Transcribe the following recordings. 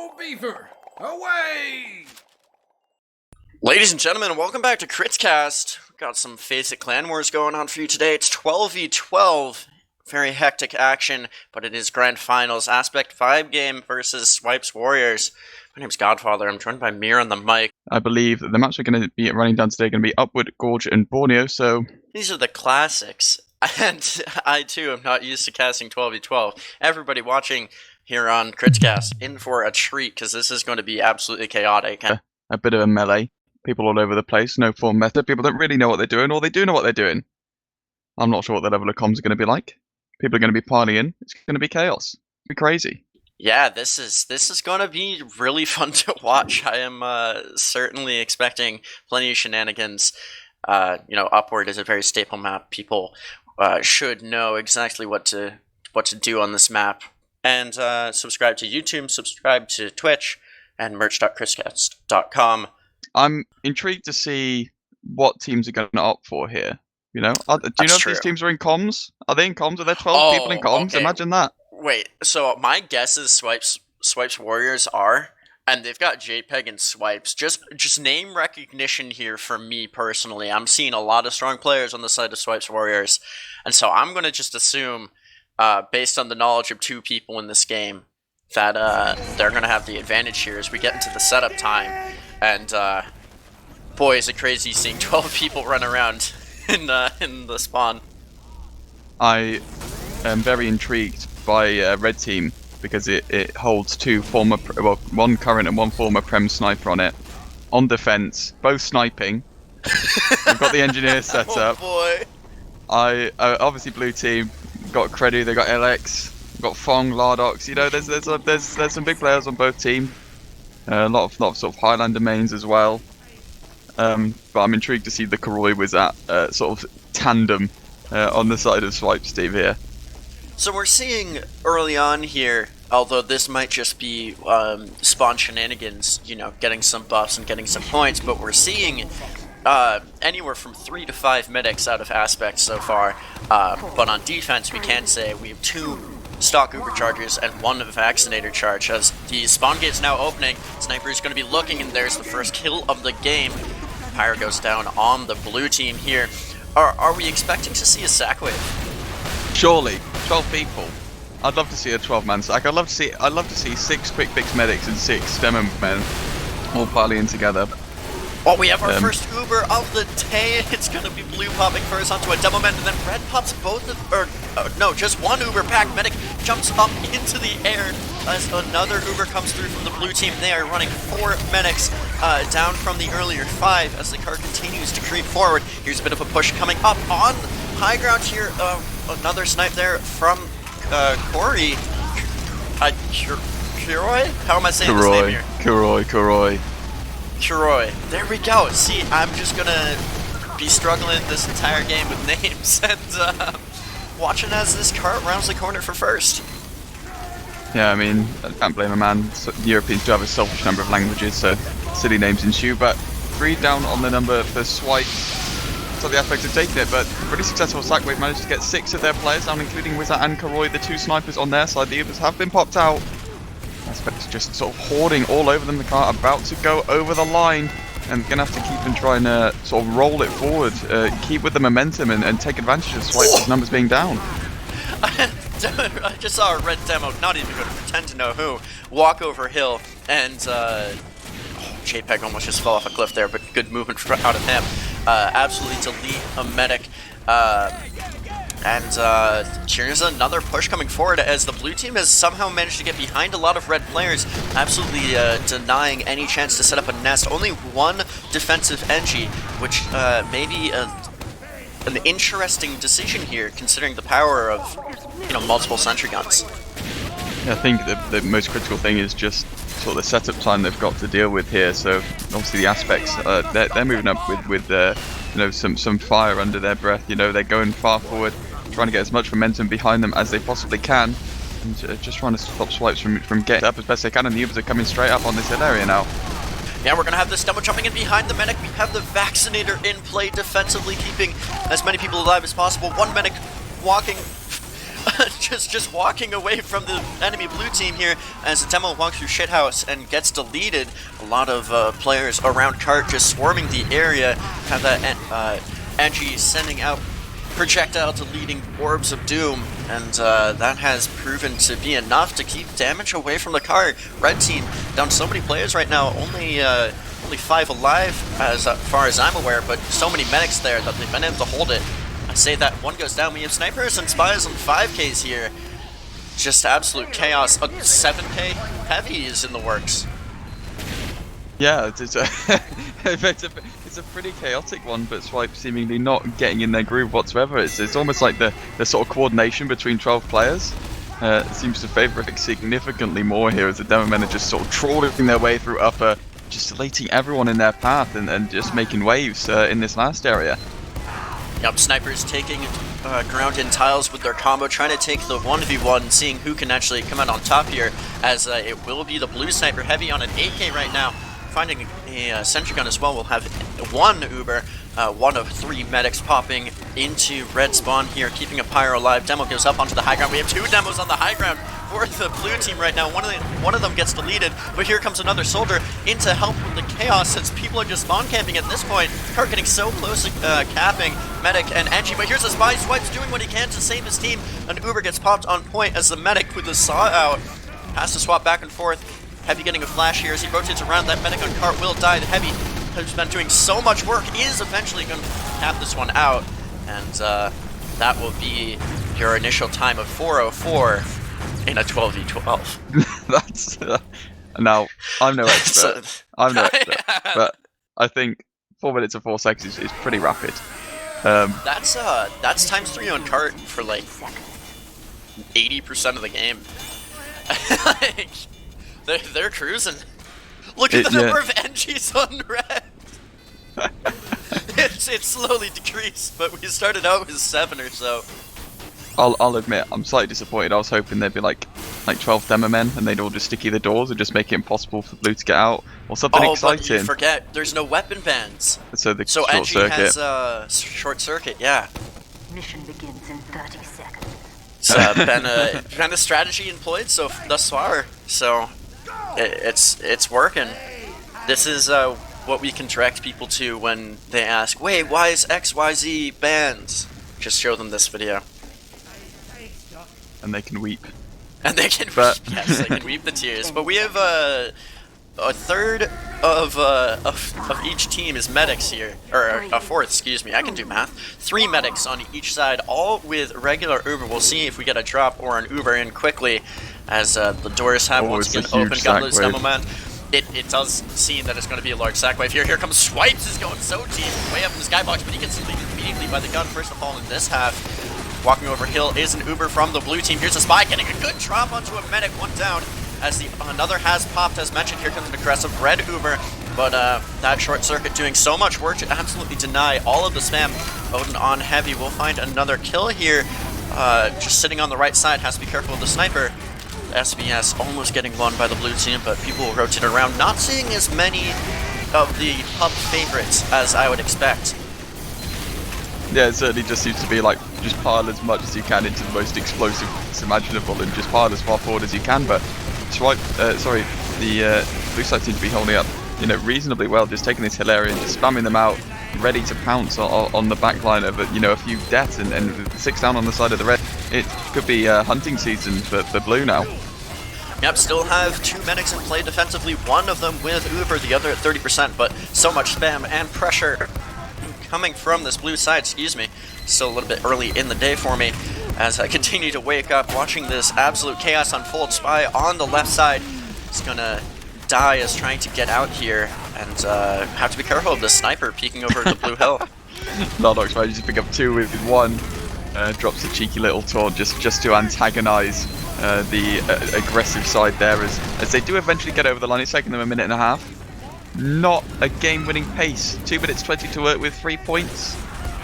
Go Beaver! Away! Ladies and gentlemen, welcome back to Critscast. We've got some FACEIT Clan Wars going on for you today. It's 12v12. Very hectic action, but it is Grand Finals. Aspect 5 game versus Swipez Warriors. My name's Godfather. I'm joined by Meer on the mic. I believe the match we're going to be running down today are going to be Upward, Gorge, and Borneo, so... These are the classics. And I, too, am not used to casting 12v12. Everybody watching here on Critscast, in for a treat, because this is going to be absolutely chaotic. A bit of a melee. People all over the place, no form method. People don't really know what they're doing, or they do know what they're doing. I'm not sure what the level of comms are going to be like. People are going to be partying. It's going to be chaos. It'll be crazy. Yeah, this is going to be really fun to watch. I am certainly expecting plenty of shenanigans. Upward is a very staple map. People should know exactly what to do on this map. And subscribe to YouTube, subscribe to Twitch, and merch.critscast.com. I'm intrigued to see what teams are going to opt for here. You know, do you know if these teams are in comms? Are they in comms? Are there 12 people in comms? Okay. Imagine that. Wait, so my guess is Swipez Warriors are, and they've got JPEG and Swipes. Just name recognition here for me personally. I'm seeing a lot of strong players on the side of Swipez Warriors, and so I'm going to just assume, based on the knowledge of two people in this game, that they're going to have the advantage here as we get into the setup time. And boy, is it crazy seeing 12 people run around in the spawn. I am very intrigued by Red Team because it holds one current and one former Prem sniper on it. On defense, both sniping. I've got the engineer set up. Oh boy. Obviously blue team got Credu, they got LX, got Fong, Lardox. You know, there's some big players on both teams. A lot of sort of Highlander mains as well. But I'm intrigued to see the Karoi with that sort of tandem on the side of Swipez team here. So we're seeing early on here, although this might just be spawn shenanigans, you know, getting some buffs and getting some points, but we're seeing anywhere from 3 to 5 medics out of Aspect so far. But on defense, we can say we have 2 stock Uber charges and 1 vaccinator charge. As the spawn gate's now opening, Sniper is going to be looking, and there's the first kill of the game. Pyre goes down on the blue team here. Are we expecting to see a sack wave? Surely, 12 people. I'd love to see a 12-man sack. I'd love to see 6 quick fix medics and 6 demo men all partying together. Oh, we have our first Uber of the day. It's going to be blue popping first onto a demo man, and then red pops just one Uber pack. Medic jumps up into the air as another Uber comes through from the blue team. They are running 4 medics down from the earlier 5 as the car continues to creep forward. Here's a bit of a push coming up on high ground here. Another snipe there from Corey. Kuroi? How am I saying this name here? Kuroi. Kuroi. There we go. See, I'm just gonna be struggling this entire game with names and watching as this cart rounds the corner for first. Yeah, I mean, I can't blame a man. Europeans do have a selfish number of languages, so silly names ensue. But 3 down on the number for Swipez. So the Aspects have taken it, but pretty successful sack. We've managed to get 6 of their players down, including Wizard and Karoi, the 2 snipers on their side. The Ubers have been popped out. Aspects just sort of hoarding all over them. The car about to go over the line, and gonna have to keep and try and sort of roll it forward, keep with the momentum and take advantage of Swipez's numbers being down. I just saw a red demo, not even going to pretend to know who, walk over hill, and JPEG almost just fell off a cliff there, but good movement out of him. Absolutely delete a medic. And here's another push coming forward as the blue team has somehow managed to get behind a lot of red players, absolutely denying any chance to set up a nest. Only 1 defensive NG, which may be an interesting decision here, considering the power of, multiple sentry guns. Yeah, I think the most critical thing is just sort of the setup time they've got to deal with here. So obviously the Aspects, they're moving up with some fire under their breath. They're going far forward, trying to get as much momentum behind them as they possibly can, and just trying to stop Swipez from getting up as best they can. And the Ubers are coming straight up on this hill area now. Yeah, we're going to have this demo jumping in behind the medic. We have the vaccinator in play defensively, keeping as many people alive as possible. 1 medic walking just walking away from the enemy blue team here as the demo walks through shithouse and gets deleted. A lot of players around cart just swarming the area. Have that Angie sending out projectile deleting orbs of doom, and that has proven to be enough to keep damage away from the cart. Red team down so many players right now, only 5 alive as far as I'm aware, but so many medics there that they've been able to hold it. I say that one goes down. We have snipers and spies on 5Ks here. Just absolute chaos. A 7K heavy is in the works. Yeah, it's a it's a pretty chaotic one, but Swipe seemingly not getting in their groove whatsoever. It's almost like the sort of coordination between 12 players seems to favour it significantly more here, as the demo men are just sort of trawling their way through upper, just deleting everyone in their path and just making waves in this last area. Yep, snipers taking ground in tiles with their combo, trying to take the 1v1, seeing who can actually come out on top here, as it will be the blue sniper heavy on an 8K right now. Finding a sentry gun as well. We'll have one Uber, one of 3 medics popping into red spawn here, keeping a pyro alive. Demo goes up onto the high ground. We have 2 demos on the high ground for the blue team right now. One of them gets deleted, but here comes another soldier in to help with the chaos, since people are just spawn camping at this point. Kurt getting so close to capping medic and Angie, but here's a spy. Swipe's doing what he can to save his team. An Uber gets popped on point as the medic with the saw out has to swap back and forth. Heavy getting a flash here as he rotates around. That medic on cart will die. The Heavy, who's been doing so much work, is eventually going to cap this one out. And that will be your initial time of 4:04 in a 12v12. That's now, I'm no expert. I'm no expert, but I think 4 minutes and 4 seconds is pretty rapid. That's ×3 on cart for like 80% of the game. Like, they're cruising. Look at the number of NGs on red. It's slowly decreased, but we started out with 7 or so. I'll admit, I'm slightly disappointed. I was hoping there'd be like 12 demo men and they'd all just sticky the doors and just make it impossible for blue to get out, or something exciting. But you forget, there's no weapon bans. So short Angie circuit has short circuit, yeah. Mission begins in 30 seconds. It's been a strategy employed thus far, so it's working. This is what we can direct people to when they ask, wait, why is XYZ banned? Just show them this video. And they can weep. And they can weep, yes, they can weep the tears. But we have a third of each team is medics here, or a fourth, excuse me. I can do math. 3 medics on each side, all with regular Uber. We'll see if we get a drop or an Uber in quickly, as the doors have once again opened. Got loose demo man. It does seem that it's going to be a large sack wave here. Here comes Swipes, is going so deep, way up in the skybox, but he gets deleted immediately by the gun. First of all, in this half, walking over hill is an Uber from the blue team. Here's a spy getting a good drop onto a medic, 1 down. As another has popped, as mentioned. Here comes an aggressive red Uber, but that short circuit doing so much work to absolutely deny all of the spam. Odin on heavy will find another kill here. Just sitting on the right side, has to be careful with the sniper. SBS almost getting won by the blue team, but people will rotate around. Not seeing as many of the pub favorites as I would expect. Yeah, it certainly just seems to be like, just pile as much as you can into the most explosive things imaginable and just pile as far forward as you can, but the blue side seem to be holding up, reasonably well, just taking this hill area and just spamming them out, ready to pounce on the back line of a few deaths, and 6 down on the side of the red. It could be hunting season for blue now. Yep, still have 2 medics in play defensively, one of them with Uber, the other at 30%, but so much spam and pressure coming from this blue side, excuse me. Still a little bit early in the day for me, as I continue to wake up watching this absolute chaos unfold. Spy on the left side is gonna die as trying to get out here, and have to be careful of the sniper peeking over the blue hill. Lardox tries to pick up 2 with 1. Drops a cheeky little taunt just to antagonize the aggressive side there, as they do eventually get over the line. It's taken them 1.5 minutes. Not a game-winning pace. 2 minutes 20 to work with 3 points.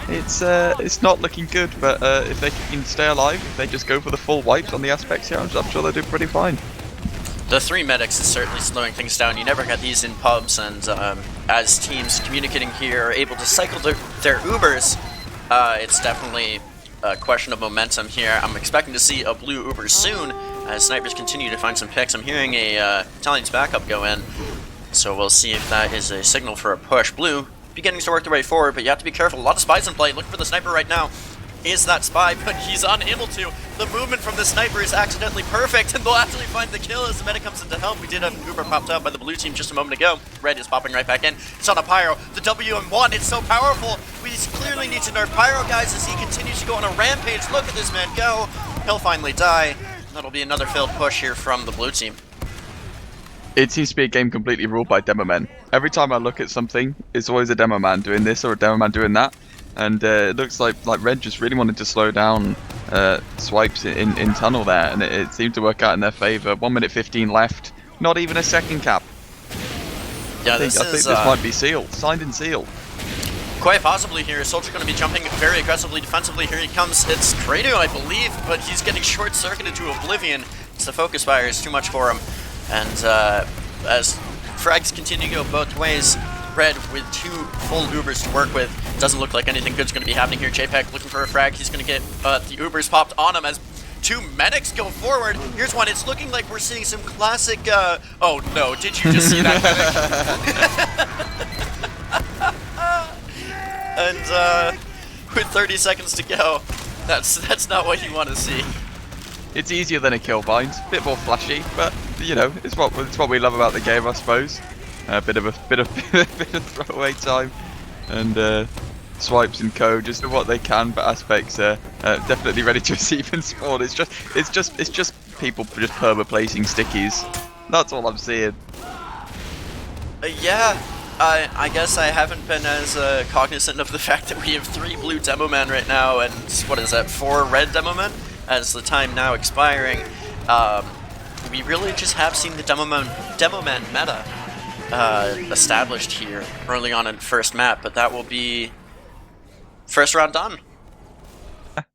It's not looking good, but if they can stay alive, if they just go for the full wipes on the aspects here, I'm sure they'll do pretty fine. The 3 medics is certainly slowing things down. You never get these in pubs, and as teams communicating here are able to cycle their Ubers, it's definitely a question of momentum here. I'm expecting to see a blue Uber soon as snipers continue to find some picks. I'm hearing a Italian's backup go in, so we'll see if that is a signal for a push. Blue beginning to work their way forward, but you have to be careful. A lot of spies in play. Looking for the sniper right now. Is that spy, but he's unable to. The movement from the sniper is accidentally perfect, and they'll actually find the kill as the medic comes in to help. We did have an Uber popped out by the blue team just a moment ago. Red is popping right back in. It's on a Pyro. The WM1, it's so powerful. We clearly need to nerf Pyro, guys, as he continues to go on a rampage. Look at this man go. He'll finally die. That'll be another failed push here from the blue team. It seems to be a game completely ruled by demo men. Every time I look at something, it's always a demo man doing this or a demo man doing that. And it looks like Red just really wanted to slow down Swipez in tunnel there, and it seemed to work out in their favour. 1 minute 15 left, not even a second cap. Yeah, I think this might be sealed, signed and sealed. Quite possibly here. Soldier going to be jumping very aggressively defensively. Here he comes. It's Kranu, I believe, but he's getting short-circuited to oblivion. It's the focus fire is too much for him. And as frags continue to go both ways, Red with 2 full Ubers to work with. Doesn't look like anything good's going to be happening here. JPEG looking for a frag. He's going to get the Ubers popped on him as 2 medics go forward. Here's one. It's looking like we're seeing some classic... oh no, did you just see that medic? And with 30 seconds to go, that's not what you want to see. It's easier than a kill bind, a bit more flashy, but you know, it's what we love about the game, I suppose. A bit of throwaway time, and Swipez and co just do what they can, but Aspects are definitely ready to receive and spawn. It's just people just perma placing stickies. That's all I'm seeing. Yeah, I guess I haven't been as cognizant of the fact that we have 3 blue demo men right now, and what is that, 4 red demo men? As the time now expiring, we really just have seen the demo man meta established here early on in first map, but that will be first round done.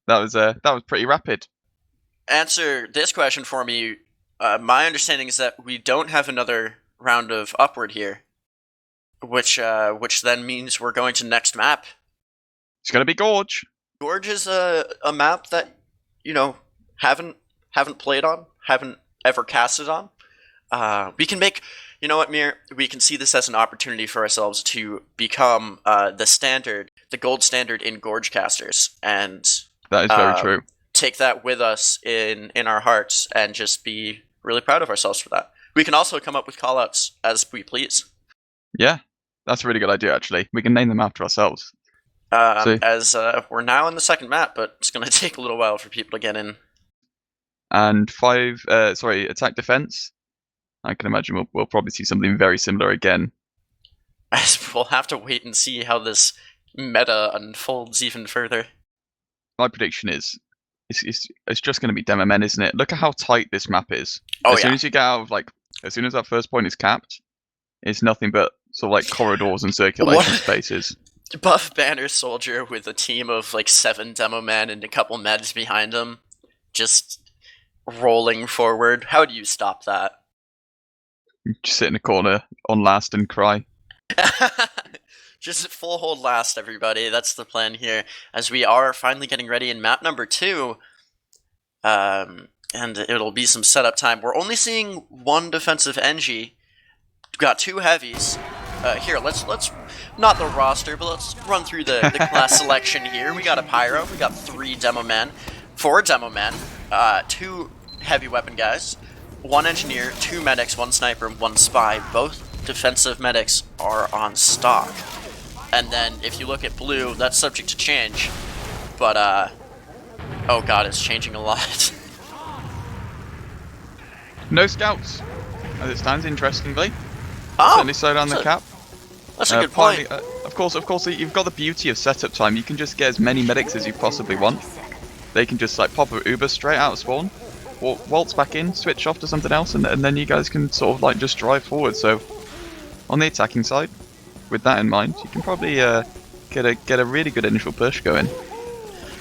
That was pretty rapid. Answer this question for me. My understanding is that we don't have another round of upward here, which then means we're going to next map. It's gonna be Gorge. Gorge is a map that, you know, haven't played on, haven't ever casted on. We can make, you know what, Meer, we can see this as an opportunity for ourselves to become the gold standard in Gorge casters, and that is very true. Take that with us in our hearts and just be really proud of ourselves for that. We can also come up with callouts as we please. Yeah, that's a really good idea, actually. We can name them after ourselves. As we're now in the second map, but it's going to take a little while for people to get in. And attack defense. I can imagine we'll probably see something very similar again. As we'll have to wait and see how this meta unfolds even further. My prediction is, it's just going to be demo men, isn't it? Look at how tight this map is. Oh, as soon as you get out of as soon as that first point is capped, it's nothing but sort of corridors and circulation spaces. Buff Banner Soldier with a team of 7 demo men and a couple meds behind him, just rolling forward. How do you stop that? Just sit in a corner on last and cry. Just full hold last, everybody. That's the plan here, as we are finally getting ready in map number 2. And it'll be some setup time. We're only seeing 1 defensive NG. We've got 2 heavies. Here, let's not the roster, but let's run through the class selection here. We got a Pyro, we got 3 demo men, 4 demo men, 2 heavy weapon guys, 1 engineer, 2 medics, 1 sniper, and 1 spy. Both defensive medics are on stock. And then if you look at blue, that's subject to change. But oh god, it's changing a lot. No scouts, as it stands, interestingly. Oh, certainly slow down the cap. That's a good point. Of course, you've got the beauty of setup time. You can just get as many medics as you possibly want. They can just pop a Uber straight out of spawn, waltz back in, switch off to something else, and then you guys can sort of just drive forward. So, on the attacking side, with that in mind, you can probably get a really good initial push going.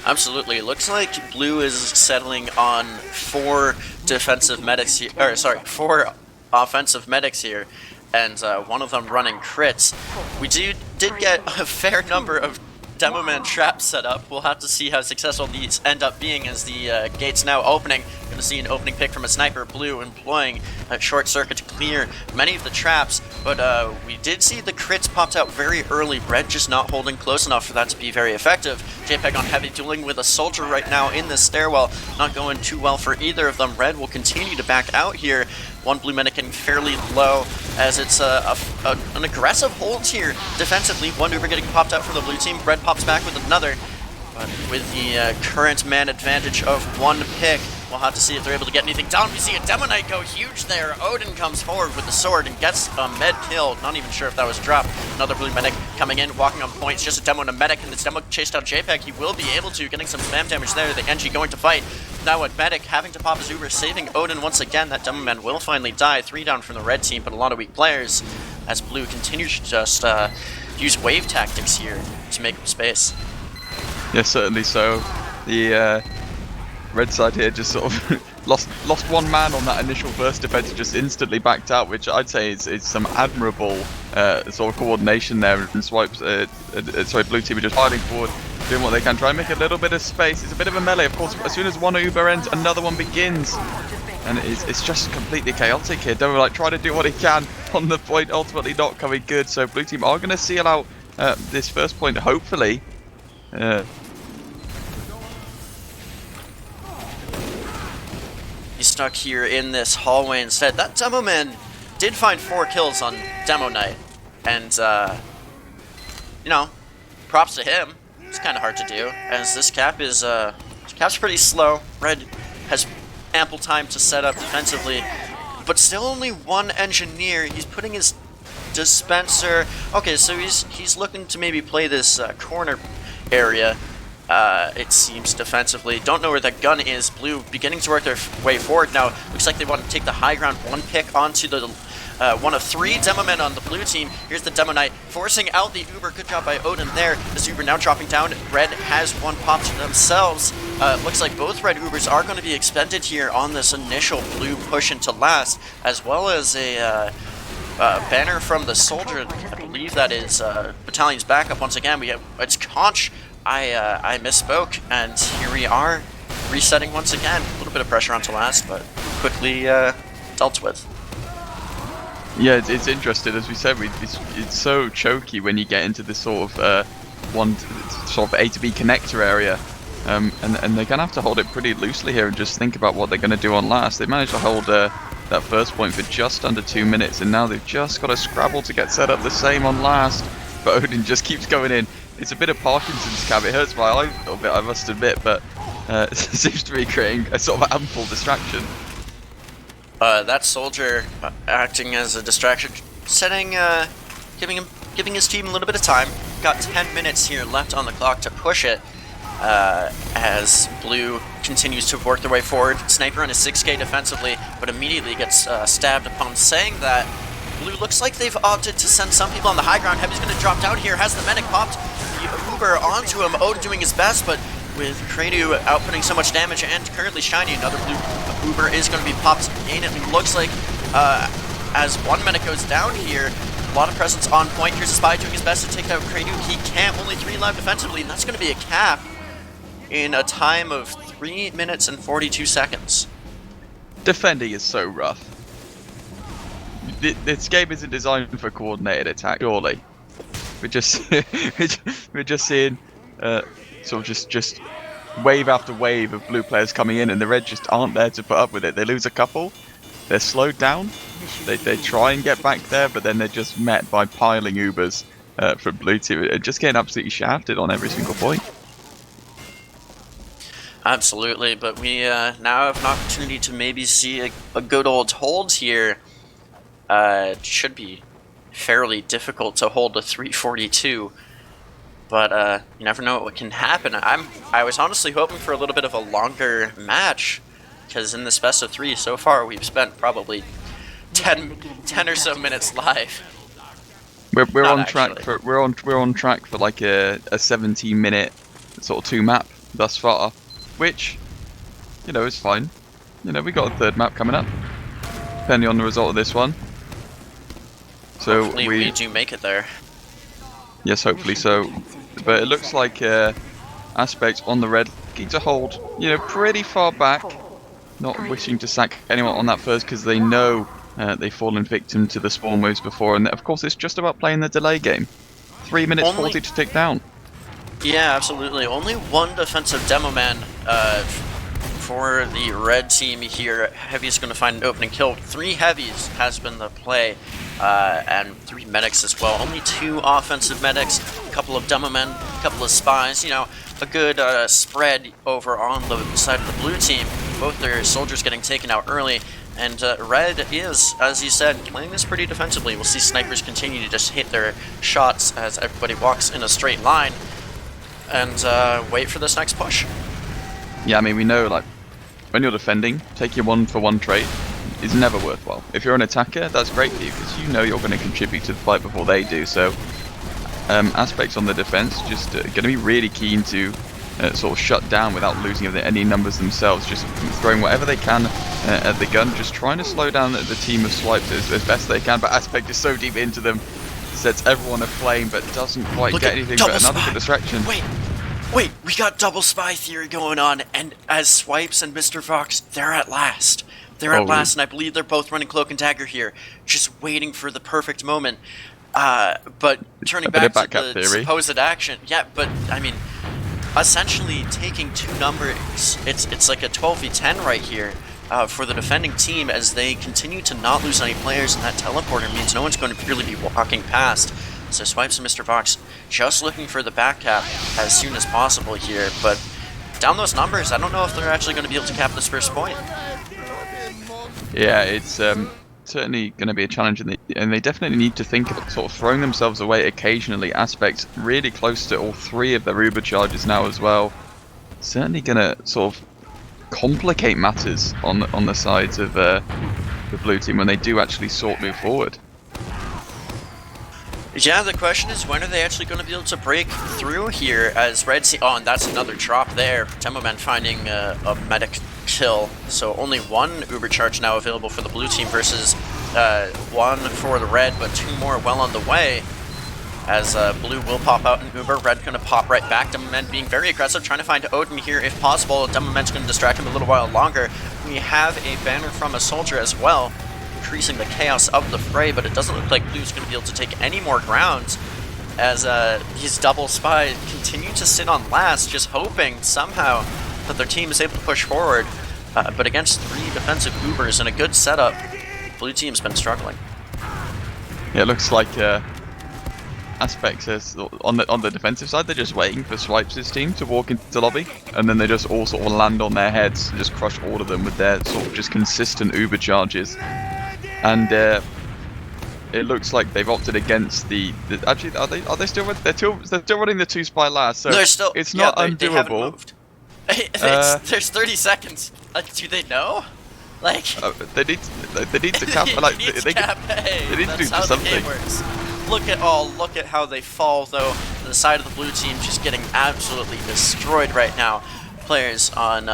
Absolutely. It looks like blue is settling on 4 defensive medics here, or sorry, 4 offensive medics here, and 1 of them running crits. We did get a fair number of Demo Man trap set up. We'll have to see how successful these end up being as the gates now opening. Going to see an opening pick from a sniper. Blue employing a short circuit to clear many of the traps, but we did see the crits popped out very early. Red just not holding close enough for that to be very effective. JPEG on heavy dueling with a soldier right now in this stairwell. Not going too well for either of them. Red will continue to back out here. One blue medic getting fairly low as it's an aggressive hold here defensively. One Uber getting popped out from the blue team. Red pops back with another. But with the current man advantage of one pick, we'll have to see if they're able to get anything down. We see a Demo Knight go huge there. Odin comes forward with the sword and gets a med kill. Not even sure if that was dropped. Another blue medic coming in, walking on points. Just a Demo and a medic, and this Demo chased down JPEG. He will be able to, getting some spam damage there. The NG going to fight. Now a medic having to pop his Uber, saving Odin once again. That Demo Man will finally die. 3 down from the red team, but a lot of weak players as blue continues to just use wave tactics here to make space. Yeah, certainly so. The red side here just sort of lost one man on that initial burst defense, just instantly backed out, which I'd say is some admirable sort of coordination there. And Swipes, sorry, blue team are just fighting forward, doing what they can, try and make a little bit of space. It's a bit of a melee, of course. As soon as one Uber ends, another one begins, and it's just completely chaotic here. Demo like try to do what he can on the point, ultimately not coming good. So blue team are going to seal out this first point, hopefully. He's stuck here in this hallway instead. That Demo Man did find 4 kills on Demo Knight, and you know, props to him. It's kind of hard to do, as this cap is cap's pretty slow. Red has ample time to set up defensively, but still only one engineer. He's putting his dispenser. Okay, so he's looking to maybe play this corner area. It seems defensively. Don't know where that gun is. Blue beginning to work their way forward now. Looks like they want to take the high ground. One pick onto the one of 3 Demo Men on the blue team. Here's the Demo Knight forcing out the Uber. Good job by Odin there. This Uber now dropping down. Red has one pop to themselves. Looks like both red Ubers are going to be expended here on this initial blue push into last, as well as a banner from the soldier. I believe that is battalion's backup once again. It's Conch. I misspoke, and here we are, resetting once again. A little bit of pressure onto last, but quickly dealt with. Yeah, it's interesting. As we said, it's so choky when you get into this sort of one sort of A to B connector area, and they're gonna have to hold it pretty loosely here and just think about what they're gonna do on last. They managed to hold that first point for just under 2 minutes, and now they've just got to scrabble to get set up the same on last. But Odin just keeps going in. It's a bit of Parkinson's cab. It hurts my eye a little bit, I must admit, but it seems to be creating a sort of ample distraction. That soldier acting as a distraction, giving his team a little bit of time. Got 10 minutes here left on the clock to push it. As blue continues to work their way forward. Sniper on his 6k defensively, but immediately gets stabbed upon saying that. Blue looks like they've opted to send some people on the high ground. Heavy's going to drop down here. Has the medic popped the Uber onto him. Odin doing his best, but with Kranu outputting so much damage and currently shiny, another blue Uber is going to be popped in. It looks like as one medic goes down here, a lot of presence on point. Here's a spy doing his best to take out Kranu. He can't. Only 3 alive defensively, and that's going to be a cap in a time of 3 minutes and 42 seconds. Defending is so rough. This game isn't designed for coordinated attack, surely. We're just we're just seeing sort of just wave after wave of blue players coming in, and the red just aren't there to put up with it. They lose a couple, they're slowed down, they try and get back there, but then they're just met by piling Ubers from blue team, and just getting absolutely shafted on every single point. Absolutely, but we now have an opportunity to maybe see a good old hold here. It should be fairly difficult to hold a 342, but you never know what can happen. I was honestly hoping for a little bit of a longer match, because in this best of 3 so far we've spent probably 10 or so minutes live. We're on track for we're on track for like a 17-minute sort of 2 map thus far, which, you know, is fine. You know, we got a 3rd map coming up, depending on the result of this one. So hopefully we do make it there. Yes, hopefully so. but it looks like Aspect on the red looking to hold, pretty far back. Not wishing to sack anyone on that first because they know they've fallen victim to the spawn moves before, and of course it's just about playing the delay game. 3 minutes 40 to tick down. Yeah, absolutely. Only one defensive demo man for the red team here. Heavy's going to find an opening kill. 3 heavies has been the play, and 3 medics as well. Only 2 offensive medics, a couple of demo men, a couple of spies. A good spread over on the side of the blue team. Both their soldiers getting taken out early. And red is, as you said, playing this pretty defensively. We'll see snipers continue to just hit their shots as everybody walks in a straight line and wait for this next push. Yeah, I mean, we know, like, when you're defending, take your 1-for-1 trade is never worthwhile. If you're an attacker, that's great for you because you know you're going to contribute to the fight before they do. So, Aspects on the defense just going to be really keen to sort of shut down without losing any numbers themselves, just throwing whatever they can at the gun, just trying to slow down the team of Swipes as best they can, but Aspect is so deep into them, sets everyone aflame, but doesn't quite get anything, but another good distraction. Wait, we got double spy theory going on, and as Swipes and Mr. Fox, they're at last. They're at last, and I believe they're both running Cloak and Dagger here, just waiting for the perfect moment. But turning back to the theory. Supposed action, yeah, but I mean, essentially taking 2 numbers, it's like a 12v10 right here for the defending team as they continue to not lose any players, and that teleporter means no one's going to really be walking past. So Swipes and Mr. Fox just looking for the back cap as soon as possible here, but down those numbers, I don't know if they're actually going to be able to cap this first point. Yeah, it's certainly going to be a challenge, and they definitely need to think about sort of throwing themselves away occasionally. Aspects really close to all 3 of their Uber charges now as well. Certainly going to sort of complicate matters on the sides of the blue team when they do actually move forward. Yeah, the question is, when are they actually going to be able to break through here as Red Sea... Oh, and that's another drop there. Demoman finding a medic kill. So only 1 Uber charge now available for the blue team versus 1 for the red, but 2 more well on the way. As blue will pop out in Uber, red going to pop right back. Demoman being very aggressive, trying to find Odin here if possible. Demoman's going to distract him a little while longer. We have a banner from a soldier as well, increasing the chaos of the fray, but it doesn't look like blue's going to be able to take any more grounds as these double spies continue to sit on last, just hoping somehow that their team is able to push forward. But against 3 defensive Ubers and a good setup, blue team's been struggling. Yeah, it looks like Aspects is on the defensive side. They're just waiting for Swipes' team to walk into the lobby, and then they just all sort of land on their heads and just crush all of them with their sort of just consistent Uber charges. And it looks like they've opted against the actually, are they still they're still running the 2 spy last, so it's not undoable. There's 30 seconds. Do they know? Like they need to cap. They need to do something. Look at how they fall though. The side of the blue team just getting absolutely destroyed right now. Players on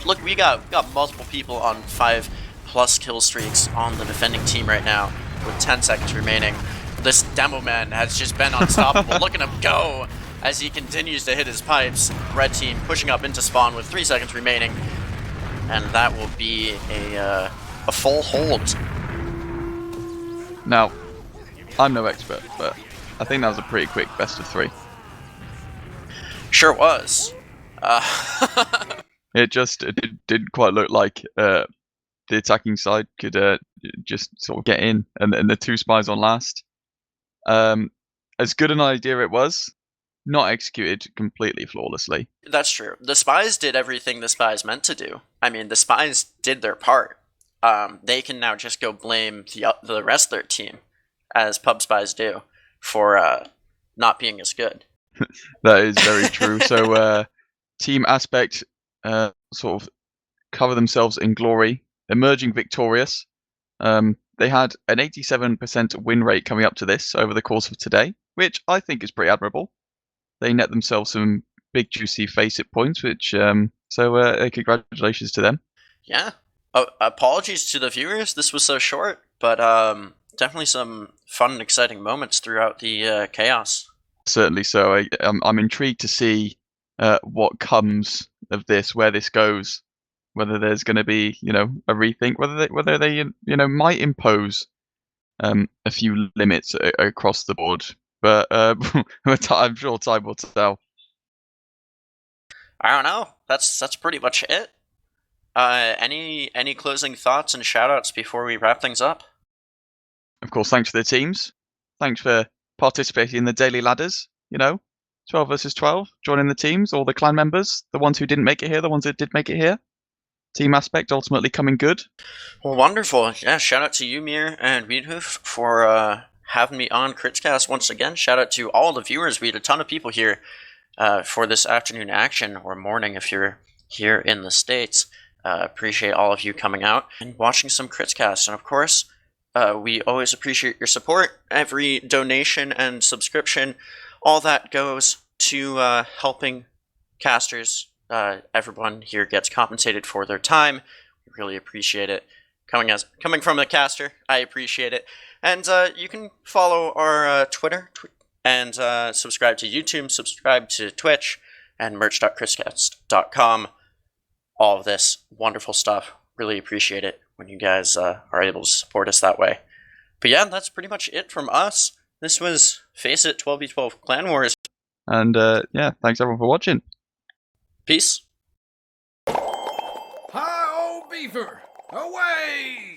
look, we got multiple people on 5+ kill streaks on the defending team right now with 10 seconds remaining. This demo man has just been unstoppable. Look at him go as he continues to hit his pipes. Red team pushing up into spawn with 3 seconds remaining, and that will be a full hold. Now, I'm no expert, but I think that was a pretty quick best of 3. Sure was. It didn't quite look like the attacking side could just sort of get in, and the 2 spies on last. As good an idea it was, not executed completely flawlessly. That's true. The spies did everything the spies meant to do. I mean, the spies did their part. They can now just go blame the rest of their team, as pub spies do, for not being as good. That is very true. So Team Aspect sort of cover themselves in glory, emerging victorious. They had an 87% win rate coming up to this over the course of today, which I think is pretty admirable. They net themselves some big juicy FACEIT points, which so congratulations to them. Yeah. Apologies to the viewers, this was so short, but definitely some fun and exciting moments throughout the chaos. certainly so. I'm intrigued to see what comes of this, where this goes, whether there's going to be, a rethink, whether they might impose a few limits across the board. But I'm sure time will tell. I don't know. That's pretty much it. Any closing thoughts and shoutouts before we wrap things up? Of course, thanks for the teams. Thanks for participating in the daily ladders. 12 versus 12, joining the teams, all the clan members, the ones who didn't make it here, the ones that did make it here. Team aspect ultimately coming good. Well, wonderful. Yeah, shout out to you, Meer and Wiethoofd, for having me on Critscast once again. Shout out to all the viewers. We had a ton of people here for this afternoon action, or morning if you're here in the States. Appreciate all of you coming out and watching some Critscast. And of course, we always appreciate your support. Every donation and subscription, all that goes to helping casters. Everyone here gets compensated for their time. We really appreciate it. Coming from a caster, I appreciate it. And you can follow our Twitter and subscribe to YouTube, subscribe to Twitch, and merch.chriscast.com. All of this wonderful stuff. Really appreciate it when you guys are able to support us that way. But yeah, that's pretty much it from us. This was FACEIT 12v12 Clan Wars. And yeah, thanks everyone for watching. Peace. Hi, old beaver! Away!